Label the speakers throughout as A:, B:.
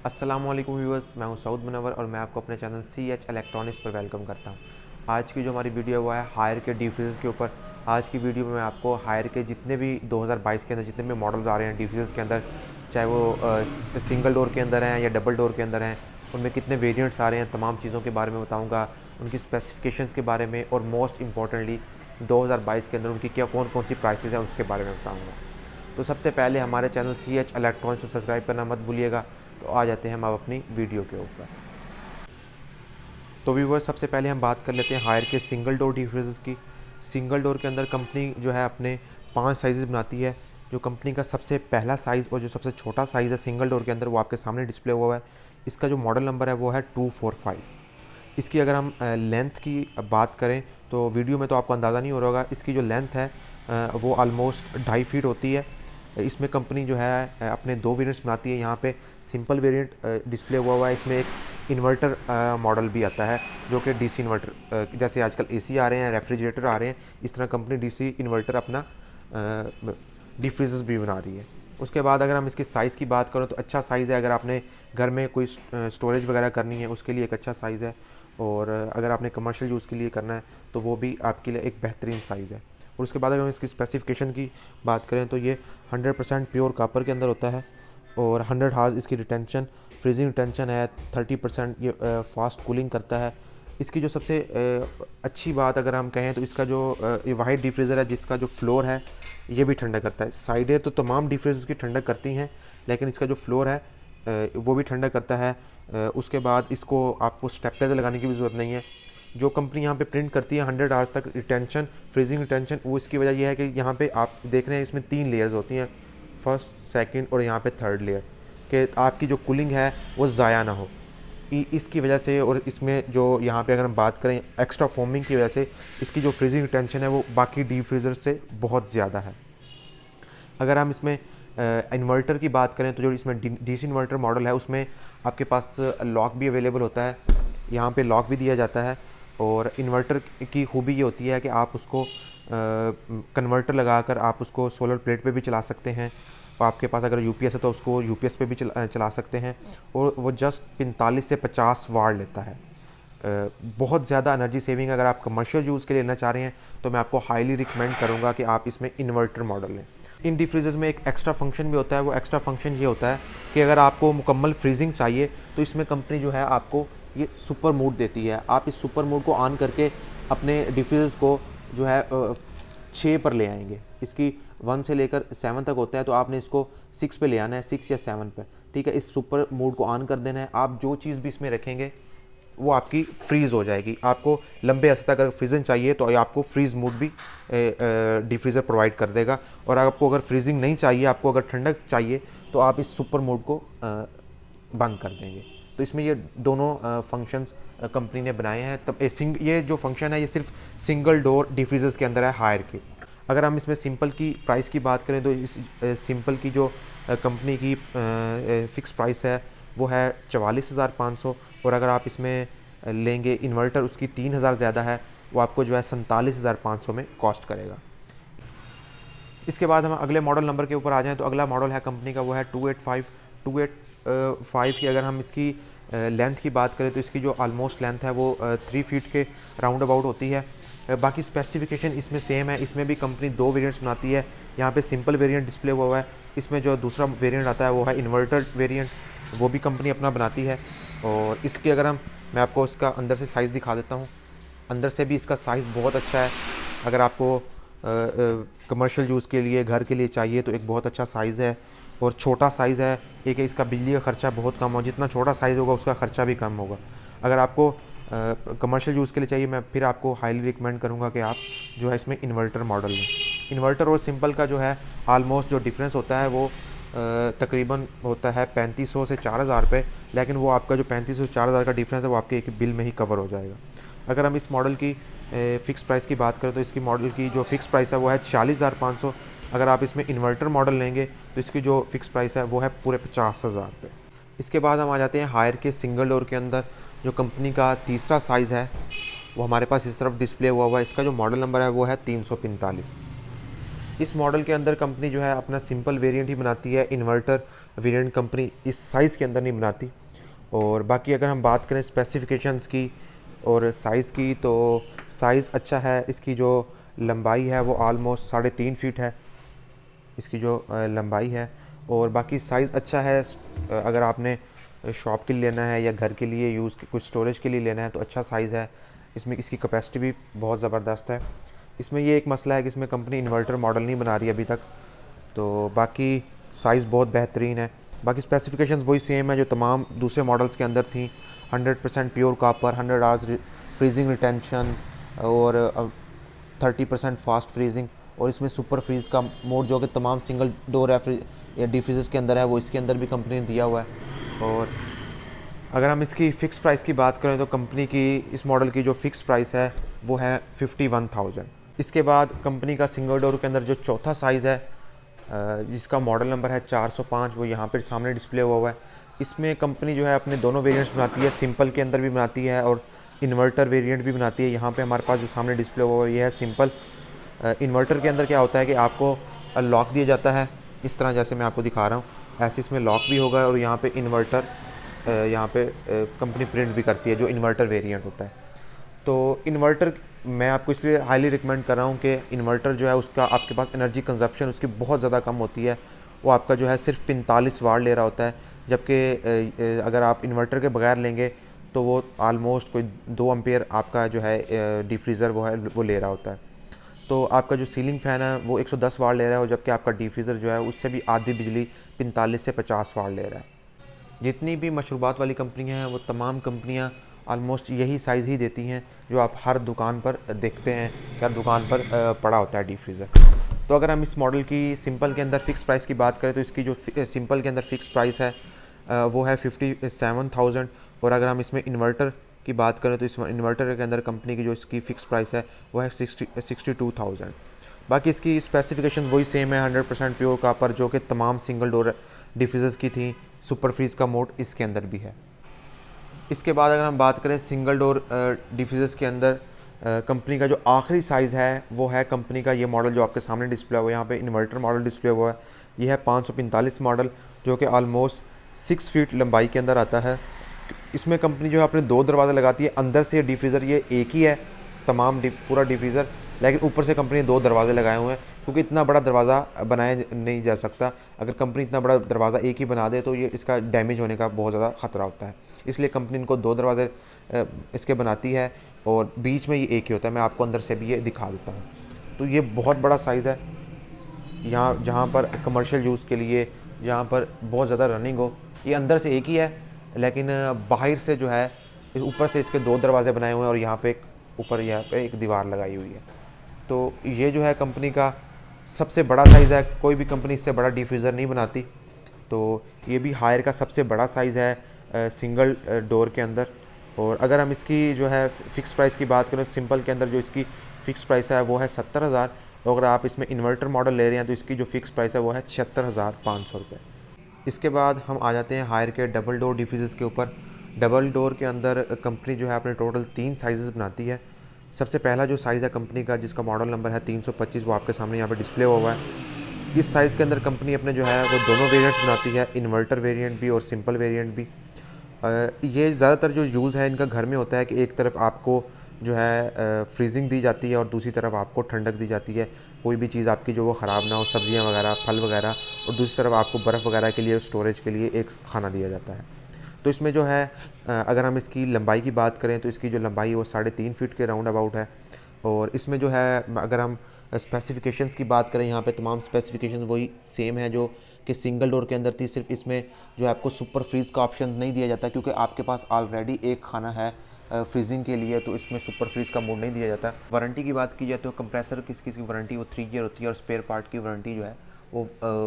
A: अस्सलाम वालेकुम व्यूअर्स, मैं हूं सऊद मुनव्वर और मैं आपको अपने चैनल CH इलेक्ट्रॉनिक्स पर वेलकम करता हूं। आज की जो हमारी वीडियो हुआ है हायर के डिफ्यूज़र्स के ऊपर। आज की वीडियो में मैं आपको हायर के जितने भी 2022 के अंदर जितने भी मॉडल्स आ रहे हैं डिफ्यूज़र्स के अंदर, चाहे वो सिंगल डोर के अंदर हैं या डबल डोर के अंदर हैं, उनमें कितने वेरियंट्स आ रहे हैं, तमाम चीज़ों के बारे में बताऊँगा, उनकी स्पेसिफिकेशंस के बारे में, और मोस्ट इंपॉर्टेंटली 2022 के अंदर उनकी क्या कौन कौन सी प्राइसेस हैं उसके बारे में बताऊँगा। तो सबसे पहले हमारे चैनल CH इलेक्ट्रॉनिक्स को सब्सक्राइब करना मत भूलिएगा। तो आ जाते हैं हम अब अपनी वीडियो के ऊपर। तो व्यूवर्स, सबसे पहले हम बात कर लेते हैं हायर के सिंगल डोर डिफ्यूज़र्स की। सिंगल डोर के अंदर कंपनी जो है अपने 5 साइज़ बनाती है। जो कंपनी का सबसे पहला साइज़ और जो सबसे छोटा साइज़ है सिंगल डोर के अंदर, वो आपके सामने डिस्प्ले हुआ है। इसका जो मॉडल नंबर है वो है 245। इसकी अगर हम लेंथ की बात करें तो वीडियो में तो आपको अंदाज़ा नहीं हो रहा होगा, इसकी जो लेंथ है वो ऑलमोस्ट 2.5 फीट होती है। इसमें कंपनी जो है अपने 2 वेरिएंट्स बनाती है। यहाँ पे सिंपल वेरिएंट डिस्प्ले हुआ है। इसमें एक इन्वर्टर मॉडल भी आता है जो कि डीसी इन्वर्टर, जैसे आजकल एसी आ रहे हैं, रेफ्रिजरेटर आ रहे हैं, इस तरह कंपनी डीसी इन्वर्टर अपना डीप फ्रीजर्स भी बना रही है। उसके बाद अगर हम इसकी साइज़ की बात करें तो अच्छा साइज़ है। अगर आपने घर में कोई स्टोरेज वगैरह करनी है उसके लिए एक अच्छा साइज़ है, और अगर आपने कमर्शियल यूज़ के लिए करना है तो वो भी आपके लिए एक बेहतरीन साइज़ है। और उसके बाद अगर हम इसकी स्पेसिफिकेशन की बात करें तो ये 100% प्योर कॉपर के अंदर होता है, और 100 हार्स इसकी रिटेंशन, फ्रीजिंग रिटेंशन है। 30% ये फास्ट कूलिंग करता है। इसकी जो सबसे अच्छी बात अगर हम कहें तो इसका जो ये वाइट डिफ्रीज़र है जिसका जो फ्लोर है ये भी ठंडा करता है। साइडें तो तमाम डिफ्रीज़र्स की ठंडक करती हैं, लेकिन इसका जो फ्लोर है वो भी ठंडा करता है। उसके बाद इसको आपको स्टेबलाइजर लगाने की भी ज़रूरत नहीं है। जो कंपनी यहाँ पे प्रिंट करती है 100 आवर्स तक रिटेंशन, फ्रीजिंग रिटेंशन, वो इसकी वजह यह है कि यहाँ पे आप देख रहे हैं इसमें 3 लेयर्स होती हैं, फर्स्ट, सेकंड और यहाँ पे थर्ड लेयर, कि आपकी जो कूलिंग है वो ज़ाया ना हो। इसकी वजह से, और इसमें जो यहाँ पे अगर हम बात करें एक्स्ट्रा फोमिंग की वजह से, इसकी जो फ्रीजिंग रिटेंशन है वो बाकी डीप फ्रीज़र से बहुत ज़्यादा है। अगर हम इसमें इन्वर्टर की बात करें तो जो इसमें डीसी इन्वर्टर मॉडल है उसमें आपके पास लॉक भी अवेलेबल होता है, यहाँ पे लॉक भी दिया जाता है। और इन्वर्टर की खूबी ये होती है कि आप उसको कन्वर्टर लगाकर आप उसको सोलर प्लेट पे भी चला सकते हैं। आपके पास अगर यूपीएस है तो उसको यूपीएस पे भी चला सकते हैं, और वो जस्ट 45 से 50 वाट लेता है। बहुत ज़्यादा एनर्जी सेविंग। अगर आप कमर्शियल यूज़ के लिए लेना चाह रहे हैं तो मैं आपको हाईली रिकमेंड करूँगा कि आप इसमें इन्वर्टर मॉडल लें। इन डीप फ्रीजर्स में एक एक्स्ट्रा फंक्शन भी होता है। वो एक्स्ट्रा फंक्शन ये होता है कि अगर आपको मुकम्मल फ्रीजिंग चाहिए तो इसमें कंपनी जो है आपको ये सुपर मोड देती है। आप इस सुपर मोड को ऑन करके अपने डिफ्यूज़र्स को जो है 6 पर ले आएंगे। इसकी 1 से लेकर 7 तक होता है, तो आपने इसको 6 पे ले आना है, 6 या 7 पे, ठीक है। इस सुपर मोड को ऑन कर देना है। आप जो चीज़ भी इसमें रखेंगे वो आपकी फ्रीज़ हो जाएगी। आपको लंबे अर्से तक अगर फ्रीजिंग चाहिए तो आपको फ्रीज़ मोड भी डिफ्रीज़र प्रोवाइड कर देगा। और आपको अगर फ्रीजिंग नहीं चाहिए, आपको अगर ठंडक चाहिए, तो आप इस सुपर मोड को बंद कर देंगे। तो इसमें ये दोनों फंक्शंस कंपनी ने बनाए हैं। तब ये जो फंक्शन है ये सिर्फ सिंगल डोर डिफ्रीज़र्स के अंदर है हायर के। अगर हम इसमें सिंपल की प्राइस की बात करें तो इस सिंपल की जो कंपनी की फ़िक्स प्राइस है वो है 44,500, और अगर आप इसमें लेंगे इन्वर्टर उसकी 3,000 ज़्यादा है, वो आपको जो है 47,500 में कॉस्ट करेगा। इसके बाद हम अगले मॉडल नंबर के ऊपर आ जाएं तो अगला मॉडल है कंपनी का वो है 285। 285 की अगर हम इसकी लेंथ की बात करें तो इसकी जो ऑलमोस्ट लेंथ है वो 3 फीट के राउंड अबाउट होती है। बाकी स्पेसिफिकेशन इसमें सेम है। इसमें भी कंपनी 2 वेरिएंट्स बनाती है। यहाँ पे सिंपल वेरिएंट डिस्प्ले हुआ है। इसमें जो दूसरा वेरिएंट आता है वो है इन्वर्टर वेरिएंट, वो भी कंपनी अपना बनाती है। और इसकी अगर मैं आपको इसका अंदर से साइज़ दिखा देता हूँ। अंदर से भी इसका साइज़ बहुत अच्छा है। अगर आपको कमर्शियल यूज़ के लिए, घर के लिए चाहिए तो एक बहुत अच्छा साइज़ है, और छोटा साइज़ है। एक है इसका बिजली का ख़र्चा बहुत कम हो, जितना छोटा साइज़ होगा उसका ख़र्चा भी कम होगा। अगर आपको कमर्शियल यूज़ के लिए चाहिए, मैं फिर आपको हाईली रिकमेंड करूँगा कि आप जो है इसमें इन्वर्टर मॉडल लें। इन्वर्टर और सिंपल का जो है आलमोस्ट जो डिफरेंस होता है वो तकरीबन होता है 3500 से 4000 रुपये, लेकिन वो आपका जो 3500 से 4000 का डिफरेंस है वो आपके एक बिल में ही कवर हो जाएगा। अगर हम इस मॉडल की फ़िक्स प्राइस की बात करें तो इसकी मॉडल की जो फ़िक्स प्राइस है वो है 40,500। अगर आप इसमें इन्वर्टर मॉडल लेंगे तो इसकी जो फ़िक्स प्राइस है वो है पूरे 50,000 रुपये। इसके बाद हम आ जाते हैं हायर के सिंगल डोर के अंदर। जो कंपनी का तीसरा साइज़ है वो हमारे पास इस तरफ डिस्प्ले हुआ है। इसका जो मॉडल नंबर है वो है 345। इस मॉडल के अंदर कंपनी जो है अपना सिंपल वेरिएंट ही बनाती है। इन्वर्टर वेरिएंट कंपनी इस साइज़ के अंदर नहीं बनाती। और बाकी अगर हम बात करें स्पेसिफिकेशंस की और साइज़ की, तो साइज़ अच्छा है। इसकी जो लंबाई है वो ऑलमोस्ट 3.5 फीट है इसकी जो लंबाई है। और बाकी साइज़ अच्छा है। अगर आपने शॉप के लिए लेना है या घर के लिए यूज़ कुछ स्टोरेज के लिए लेना है तो अच्छा साइज़ है। इसमें इसकी कैपेसिटी भी बहुत ज़बरदस्त है। इसमें ये एक मसला है कि इसमें कंपनी इन्वर्टर मॉडल नहीं बना रही अभी तक, तो बाकी साइज़ बहुत बेहतरीन है। बाकी स्पेसिफिकेशंस वही सेम है जो तमाम दूसरे मॉडल्स के अंदर थी। 100% pure copper, 100 hours freezing retention और 30% फास्ट फ्रीजिंग। और इसमें सुपर फ्रीज़ का मोड जो कि तमाम सिंगल डोर या डिफ्यूज़र्स के अंदर है वो इसके अंदर भी कंपनी ने दिया हुआ है। और अगर हम इसकी फ़िक्स प्राइस की बात करें तो कंपनी की इस मॉडल की जो फ़िक्स प्राइस है वो है 51,000। इसके बाद कंपनी का सिंगल डोर के अंदर जो चौथा साइज़ है जिसका मॉडल नंबर है 405, वो यहाँ पर सामने डिस्प्ले हुआ है। इसमें कंपनी जो है अपने दोनों वेरिएंट्स बनाती है, सिंपल के अंदर भी बनाती है और इन्वर्टर वेरिएंट भी बनाती है। यहाँ पे हमारे पास जो सामने डिस्प्ले हुआ है ये है सिंपल। इन्वर्टर के अंदर क्या होता है कि आपको लॉक दिया जाता है इस तरह, जैसे मैं आपको दिखा रहा हूँ ऐसे इसमें लॉक भी होगा और यहाँ पे इन्वर्टर यहाँ पे कंपनी प्रिंट भी करती है जो इन्वर्टर वेरिएंट होता है। तो इन्वर्टर मैं आपको इसलिए हाईली रिकमेंड कर रहा हूँ कि इन्वर्टर जो है उसका आपके पास एनर्जी कंजप्शन उसकी बहुत ज़्यादा कम होती है। वो आपका जो है सिर्फ 45 वाट ले रहा होता है, जबकि अगर आप इन्वर्टर के बगैर लेंगे तो वो आलमोस्ट कोई 2 एम्पेयर आपका जो है डिफ्रीज़र वो ले रहा होता है। तो आपका जो सीलिंग फ़ैन है वो 110 वाट ले रहा है, जबकि आपका डिफ्रीज़र जो है उससे भी आधी बिजली 45 से 50 वाट ले रहा है। जितनी भी मशरूबात वाली कंपनियां हैं वो तमाम कंपनियां आलमोस्ट यही साइज़ ही देती हैं जो आप हर दुकान पर देखते हैं कि हर दुकान पर पड़ा होता है डिफ्रीज़र। तो अगर हम इस मॉडल की सिंपल के अंदर फ़िक्स प्राइस की बात करें तो इसकी जो सिंपल के अंदर फ़िक्स प्राइस है वो है 57,000। और अगर हम इसमें इन्वर्टर की बात करें तो इस इन्वर्टर के अंदर कंपनी की जो इसकी फ़िक्स प्राइस है वो है 62,000। बाकी इसकी स्पेसिफिकेशन वही सेम है, 100% प्योर कॉपर जो कि तमाम सिंगल डोर डिफ्यूज़र्स की थी। सुपर फ्रीज़ का मोड इसके अंदर भी है। इसके बाद अगर हम बात करें सिंगल डोर डिफ्यूज़र्स के अंदर कंपनी का जो आखिरी साइज़ है वो है कंपनी का ये मॉडल जो आपके सामने डिस्प्ले हुआ है। यहाँ पे इन्वर्टर मॉडल डिस्प्ले हुआ है। ये है 545 मॉडल जो कि ऑलमोस्ट 6 फीट लंबाई के अंदर आता है। इसमें कंपनी जो है अपने 2 दरवाज़े लगाती है। अंदर से डिफ्यूज़र ये एक ही है तमाम पूरा डिफ्यूज़र, लेकिन ऊपर से कंपनी ने 2 दरवाजे लगाए हुए हैं क्योंकि इतना बड़ा दरवाज़ा बनाया नहीं जा सकता। अगर कंपनी इतना बड़ा दरवाज़ा एक ही बना दे तो ये इसका डैमेज होने का बहुत ज़्यादा ख़तरा होता है, इसलिए कंपनी इनको 2 दरवाजे इसके बनाती है और बीच में ये एक ही होता है। मैं आपको अंदर से भी ये दिखा देता हूँ। तो ये बहुत बड़ा साइज़ है। यहाँ जहाँ पर कमर्शियल यूज़ के लिए जहाँ पर बहुत ज़्यादा रनिंग हो, ये अंदर से एक ही है लेकिन बाहर से जो है ऊपर से इसके 2 दरवाजे बनाए हुए हैं और यहाँ पे ऊपर यहाँ पे एक दीवार लगाई हुई है। तो ये जो है कंपनी का सबसे बड़ा साइज़ है। कोई भी कंपनी इससे बड़ा डिफ्यूज़र नहीं बनाती। तो ये भी हायर का सबसे बड़ा साइज़ है सिंगल डोर के अंदर। और अगर हम इसकी जो है फ़िक्स प्राइस की बात करें तो सिंपल के अंदर जो इसकी फ़िक्स प्राइस है वो है 70,000। और अगर आप इसमें इन्वर्टर मॉडल ले रहे हैं तो इसकी जो फ़िक्स प्राइस है वो है 76,500 रुपये। इसके बाद हम आ जाते हैं हायर के डबल डोर डिफ्यूज़र्स के ऊपर। डबल डोर के अंदर कंपनी जो है अपने टोटल 3 साइज़ बनाती है। सबसे पहला जो साइज़ है कंपनी का जिसका मॉडल नंबर है 325, वो आपके सामने यहाँ पे डिस्प्ले हुआ है। इस साइज़ के अंदर कंपनी अपने जो है वो दोनों वेरिएंट्स बनाती है, इन्वर्टर वेरिएंट भी और सिंपल वेरिएंट भी। ये ज़्यादातर जो यूज़ है इनका घर में होता है कि एक तरफ आपको जो है फ्रीजिंग दी जाती है और दूसरी तरफ आपको ठंडक दी जाती है। कोई भी चीज़ आपकी जो वो ख़राब ना हो, सब्जियाँ वगैरह, फल वगैरह, और दूसरी तरफ आपको बर्फ़ वगैरह के लिए स्टोरेज के लिए एक खाना दिया जाता है। तो इसमें जो है अगर हम इसकी लंबाई की बात करें तो इसकी जो लंबाई है वो 3.5 फीट के राउंड अबाउट है। और इसमें जो है अगर हम स्पेसिफिकेशंस की बात करें, यहाँ पे तमाम स्पेसिफिकेशंस वही सेम है जो कि सिंगल डोर के अंदर थी। सिर्फ इसमें जो है आपको सुपर फ्रीज़ का ऑप्शन नहीं दिया जाता क्योंकि आपके पास ऑलरेडी एक खाना है फ्रीजिंग के लिए, तो इसमें सुपर फ्रीज़ का मोड नहीं दिया जाता। वारंटी की बात की जाए तो कंप्रेसर की वारंटी वो 3 ईयर होती है और स्पेयर पार्ट की वारंटी जो है वो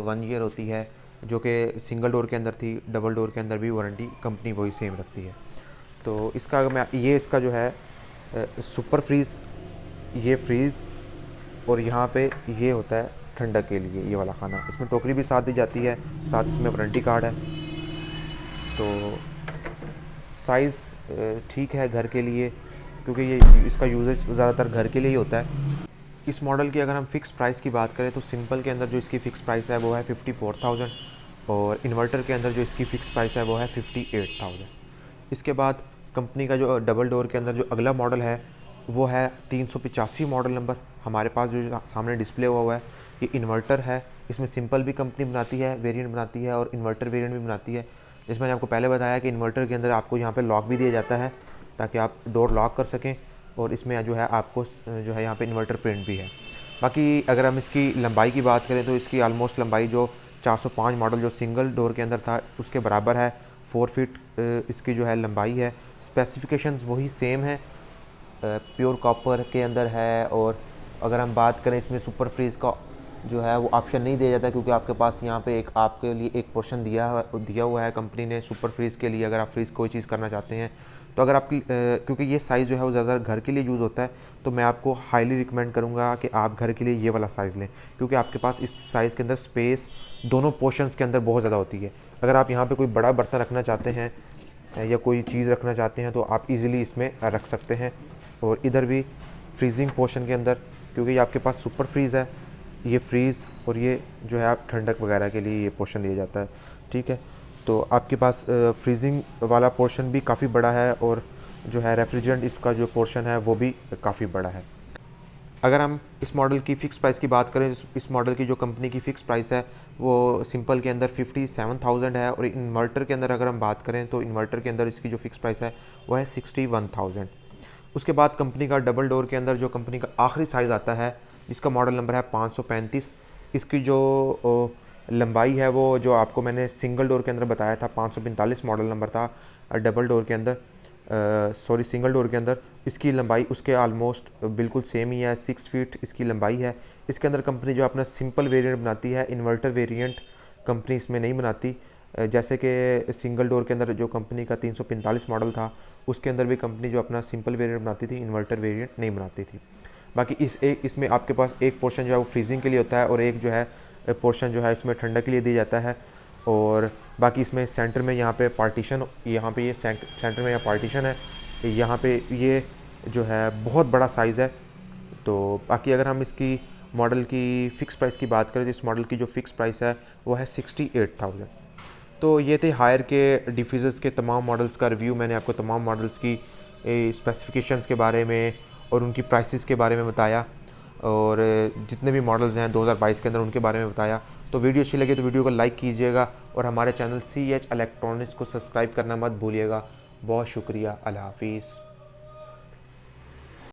A: 1 ईयर होती है, जो कि सिंगल डोर के अंदर थी। डबल डोर के अंदर भी वारंटी कंपनी वही सेम रखती है। तो इसका मैं ये इसका जो है सुपर फ्रीज़, ये फ्रीज़, और यहाँ पे ये होता है ठंडक के लिए ये वाला खाना। इसमें टोकरी भी साथ दी जाती है, साथ इसमें वारंटी कार्ड है। तो साइज़ ठीक है घर के लिए क्योंकि ये इसका यूजेज ज़्यादातर घर के लिए ही होता है। इस मॉडल की अगर हम फ़िक्स प्राइस की बात करें तो सिंपल के अंदर जो इसकी फ़िक्स प्राइस है वो है 54,000। और इन्वर्टर के अंदर जो इसकी फ़िक्स प्राइस है वो है 58,000। इसके बाद कंपनी का जो डबल डोर के अंदर जो अगला मॉडल है वो है 385 मॉडल नंबर। हमारे पास जो सामने डिस्प्ले हुआ है ये इन्वर्टर है। इसमें सिंपल भी कंपनी बनाती है, वेरिएंट बनाती है और इन्वर्टर वेरिएंट भी बनाती है। जैसे मैंने आपको पहले बताया कि इन्वर्टर के अंदर आपको यहाँ पे लॉक भी दिया जाता है ताकि आप डोर लॉक कर सकें, और इसमें जो है आपको जो है यहाँ पे इन्वर्टर प्रिंट भी है। बाकी अगर हम इसकी लंबाई की बात करें तो इसकी ऑलमोस्ट लंबाई जो 405 मॉडल जो सिंगल डोर के अंदर था उसके बराबर है। 4 फीट इसकी जो है लंबाई है। स्पेसिफिकेशंस वही सेम है, प्योर कॉपर के अंदर है। और अगर हम बात करें इसमें सुपर फ्रीज़ का जो है वो ऑप्शन नहीं दिया जाता, क्योंकि आपके पास यहाँ पे एक आपके लिए एक पोर्शन दिया हुआ है कंपनी ने सुपर फ्रीज़ के लिए। अगर आप फ्रीज़ कोई चीज़ करना चाहते हैं तो अगर आपकी क्योंकि ये साइज़ जो है वो ज़्यादा घर के लिए यूज़ होता है, तो मैं आपको हाईली रिकमेंड करूँगा कि आप घर के लिए ये वाला साइज़ लें, क्योंकि आपके पास इस साइज़ के अंदर स्पेस दोनों पोर्शंस के अंदर बहुत ज़्यादा होती है। अगर आप यहाँ पे कोई बड़ा बर्तन रखना चाहते हैं या कोई चीज़ रखना चाहते हैं तो आप इजीली इसमें रख सकते हैं। और इधर भी फ्रीजिंग पोर्शन के अंदर, क्योंकि ये आपके पास सुपर फ्रीज़ है, ये फ्रीज़ और ये जो है आप ठंडक वगैरह के लिए ये पोर्शन दिया जाता है, ठीक है। तो आपके पास फ्रीजिंग वाला पोर्शन भी काफ़ी बड़ा है और जो है रेफ्रिजरेंट इसका जो पोर्शन है वो भी काफ़ी बड़ा है। अगर हम इस मॉडल की फ़िक्स प्राइस की बात करें, इस मॉडल की जो कंपनी की फ़िक्स प्राइस है वो सिंपल के अंदर 57,000 है, और इन्वर्टर के अंदर अगर हम बात करें तो इन्वर्टर के अंदर इसकी जो फ़िक्स प्राइस है वो है 61,000। उसके बाद कंपनी का डबल डोर के अंदर जो कंपनी का आखिरी साइज़ आता है जिसका मॉडल नंबर है 535, इसकी जो लंबाई है वो जो आपको मैंने सिंगल डोर के अंदर बताया था 545 मॉडल नंबर था, डबल डोर के अंदर सिंगल डोर के अंदर इसकी लंबाई उसके आलमोस्ट बिल्कुल सेम ही है, 6 फीट इसकी लंबाई है। इसके अंदर कंपनी जो अपना सिंपल वेरिएंट बनाती है, इन्वर्टर वेरिएंट कंपनी इसमें नहीं बनाती। जैसे कि सिंगल डोर के अंदर जो कंपनी का 345 मॉडल था उसके अंदर भी कंपनी जो अपना सिंपल वेरिएंट बनाती थी, इन्वर्टर वेरिएंट नहीं बनाती थी। बाकी इसमें आपके पास एक पोर्शन जो है वो फ्रीजिंग के लिए होता है और एक जो है पोर्शन जो है इसमें ठंडक के लिए दिया जाता है। और बाकी इसमें सेंटर में यहाँ पे पार्टीशन, यहाँ पे ये सेंटर में यहाँ पार्टीशन है, यहाँ पे ये जो है बहुत बड़ा साइज़ है। तो बाकी अगर हम इसकी मॉडल की फ़िक्स प्राइस की बात करें तो इस मॉडल की जो फ़िक्स प्राइस है वो है 68,000। तो ये थे हायर के डिफ्यूज़र्स के तमाम मॉडल्स का रिव्यू। मैंने आपको तमाम मॉडल्स की स्पेसिफिकेशंस के बारे में और उनकी प्राइसेस के बारे में बताया, और जितने भी मॉडल्स हैं 2022 के अंदर उनके बारे में बताया। तो वीडियो अच्छी लगे तो वीडियो को लाइक कीजिएगा और हमारे चैनल CH इलेक्ट्रॉनिक्स को सब्सक्राइब करना मत भूलिएगा। बहुत शुक्रिया। अल्लाह हाफिज़।